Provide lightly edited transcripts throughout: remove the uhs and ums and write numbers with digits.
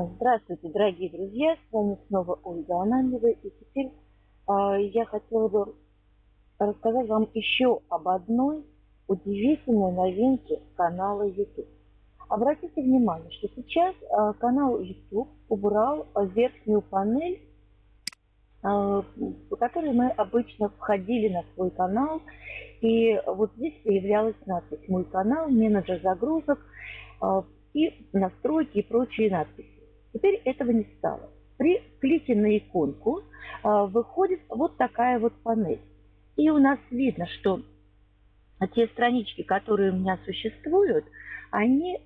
Здравствуйте, дорогие друзья! С вами снова Ольга Ананьева. И теперь я хотела бы рассказать вам еще об одной удивительной новинке канала YouTube. Обратите внимание, что сейчас канал YouTube убрал верхнюю панель, по которой мы обычно входили на свой канал. И вот здесь появлялась надпись «Мой канал», «Менеджер загрузок» и настройки и прочие надписи. Теперь этого не стало. При клике на иконку выходит вот такая вот панель. И у нас видно, что те странички, которые у меня существуют, они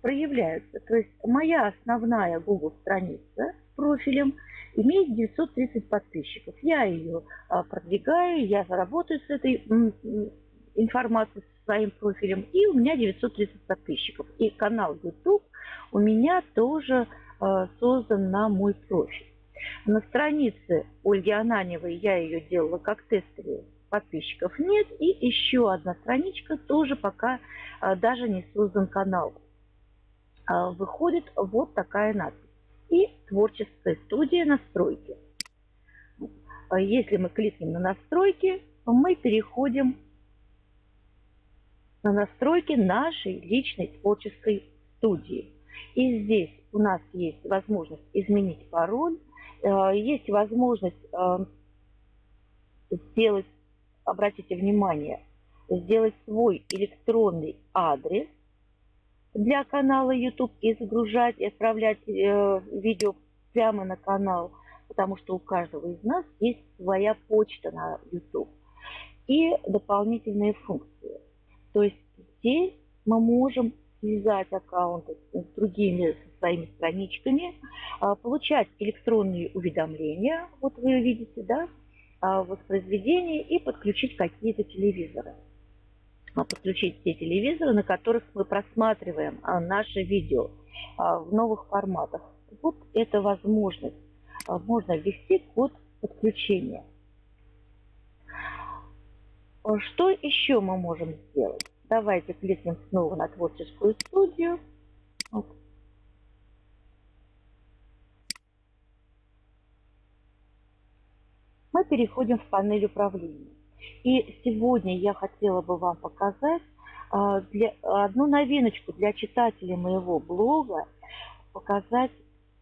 проявляются. То есть моя основная Google страница с профилем имеет 930 подписчиков. Я ее продвигаю, я работаю с этой информацией, со своим профилем, и у меня 930 подписчиков. И канал YouTube у меня тоже создан на мой профиль. На странице Ольги Ананьевой я ее делала как тестовую, подписчиков нет. И еще одна страничка, тоже пока даже не создан канал. Выходит вот такая надпись. И творческая студия настройки. Если мы кликнем на настройки, мы переходим на настройки нашей личной творческой студии. И здесь у нас есть возможность изменить пароль, есть возможность сделать, обратите внимание, сделать свой электронный адрес для канала YouTube и загружать, и отправлять видео прямо на канал, потому что у каждого из нас есть своя почта на YouTube. И дополнительные функции. То есть здесь мы можем связать аккаунты с другими, со своими страничками, получать электронные уведомления, вот вы видите, да, воспроизведения, и подключить какие-то телевизоры. Подключить те телевизоры, на которых мы просматриваем наши видео в новых форматах. Вот эта возможность. Можно ввести код подключения. Что еще мы можем сделать? Давайте кликнем снова на творческую студию. Мы переходим в панель управления. И сегодня я хотела бы вам показать одну новиночку для читателей моего блога, показать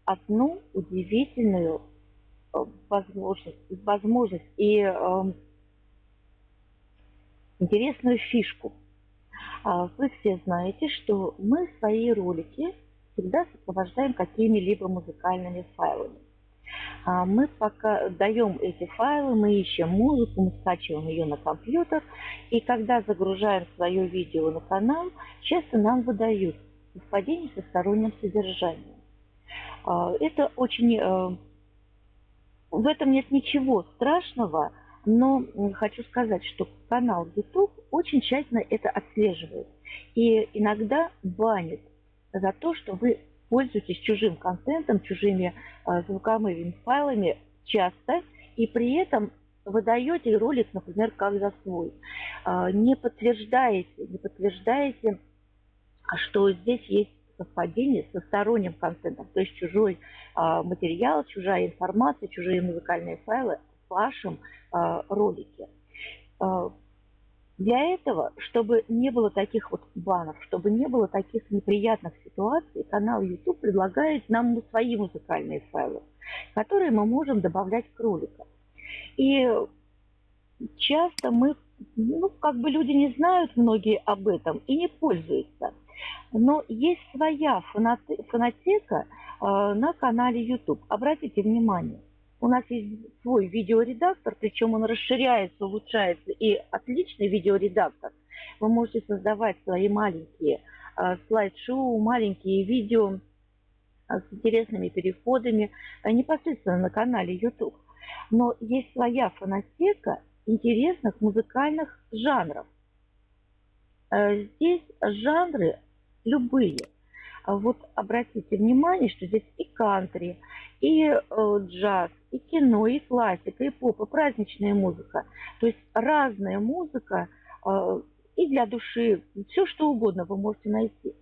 одну удивительную возможность и интересную фишку. Вы все знаете, что мы свои ролики всегда сопровождаем какими-либо музыкальными файлами. Мы пока даем эти файлы, мы ищем музыку, мы скачиваем ее на компьютер, и когда загружаем свое видео на канал, часто нам выдают совпадение со сторонним содержанием. Это очень... В этом нет ничего страшного, но хочу сказать, что канал YouTube очень тщательно это отслеживает и иногда банит за то, что вы пользуетесь чужим контентом, чужими звуковыми файлами часто, и при этом выдаете ролик, например, как за свой. Не подтверждаете, что здесь есть совпадение со сторонним контентом, то есть чужой материал, чужая информация, чужие музыкальные файлы в вашем ролике. Для этого, чтобы не было таких вот банов, чтобы не было таких неприятных ситуаций, канал YouTube предлагает нам свои музыкальные файлы, которые мы можем добавлять к роликам. И часто люди не знают многие об этом и не пользуются. Но есть своя фонотека на канале YouTube. Обратите внимание, у нас есть свой видеоредактор, причем он расширяется, улучшается, и отличный видеоредактор. Вы можете создавать свои маленькие слайд-шоу, маленькие видео с интересными переходами непосредственно на канале YouTube. Но есть своя фонотека интересных музыкальных жанров. Здесь жанры любые. Вот обратите внимание, что здесь и кантри, и джаз, и кино, и классика, и поп, и праздничная музыка. То есть разная музыка и для души, все что угодно вы можете найти.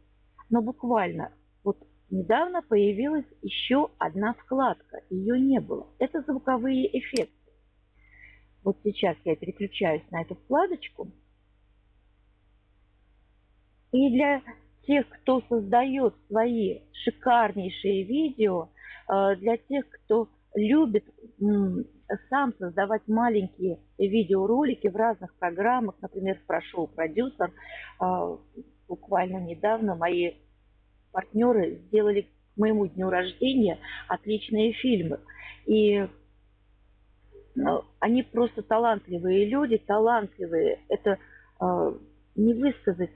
Но буквально вот недавно появилась еще одна вкладка. Ее не было. Это звуковые эффекты. Вот сейчас я переключаюсь на эту вкладочку. И для тех, кто создает свои шикарнейшие видео, для тех, кто любит сам создавать маленькие видеоролики в разных программах, например, в ProShow Producer, буквально недавно мои партнеры сделали к моему дню рождения отличные фильмы. И они просто талантливые люди, талантливые. Это не высказать,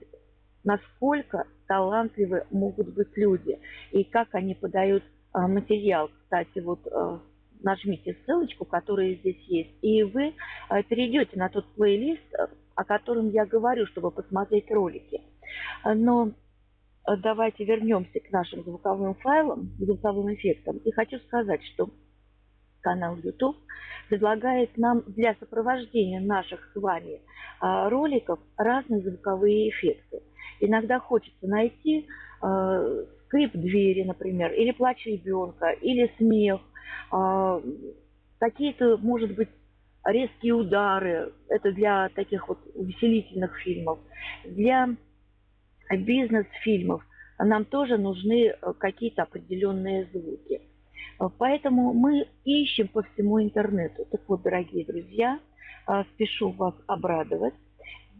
насколько талантливы могут быть люди и как они подают материал. Кстати, вот нажмите ссылочку, которая здесь есть, и вы перейдете на тот плейлист, о котором я говорю, чтобы посмотреть ролики. Но давайте вернемся к нашим звуковым файлам, звуковым эффектам. И хочу сказать, что канал YouTube предлагает нам для сопровождения наших с вами роликов разные звуковые эффекты. Иногда хочется найти скрип двери, например, или плач ребенка, или смех, какие-то, может быть, резкие удары. Это для таких вот увеселительных фильмов. Для бизнес-фильмов нам тоже нужны какие-то определенные звуки. Поэтому мы ищем по всему интернету. Так вот, дорогие друзья, спешу вас обрадовать.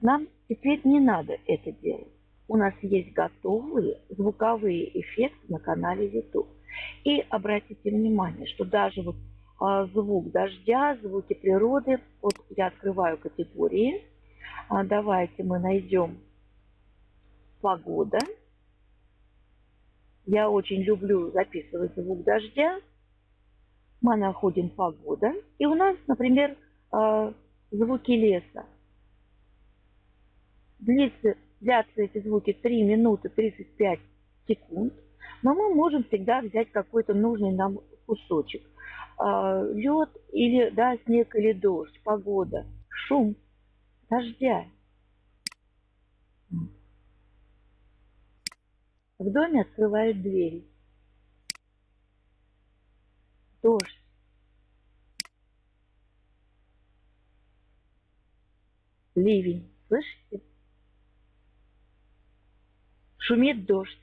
Нам теперь не надо это делать. У нас есть готовые звуковые эффекты на канале YouTube. И обратите внимание, что даже вот звук дождя, звуки природы, вот я открываю категории. Давайте мы найдем погода. Я очень люблю записывать звук дождя. Мы находим погода. И у нас, например, звуки леса. Длятся эти звуки 3 минуты 35 секунд. Но мы можем всегда взять какой-то нужный нам кусочек. Лед или снег или дождь, погода, шум дождя. В доме открывают двери. Дождь. Ливень. Слышите? Шумит дождь.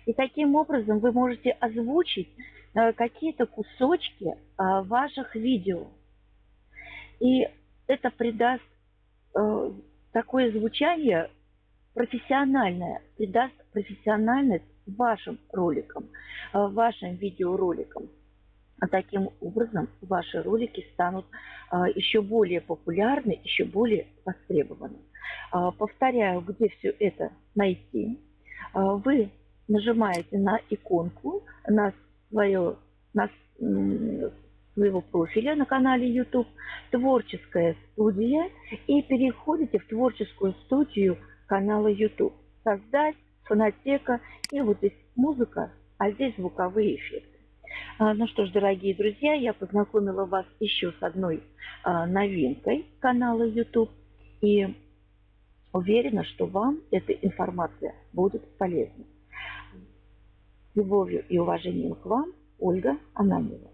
И таким образом вы можете озвучить какие-то кусочки ваших видео. И это придаст такое звучание профессиональное, придаст профессиональность вашим роликам, вашим видеороликам. А таким образом ваши ролики станут еще более популярны, еще более востребованы. Повторяю, где все это найти. Вы нажимаете на иконку своего профиля на канале YouTube «Творческая студия» и переходите в творческую студию канала YouTube. Создать, фонотека, и вот здесь музыка, а здесь звуковые эффекты. Ну что ж, дорогие друзья, я познакомила вас еще с одной новинкой канала YouTube. И уверена, что вам эта информация будет полезна. С любовью и уважением к вам, Ольга Ананьева.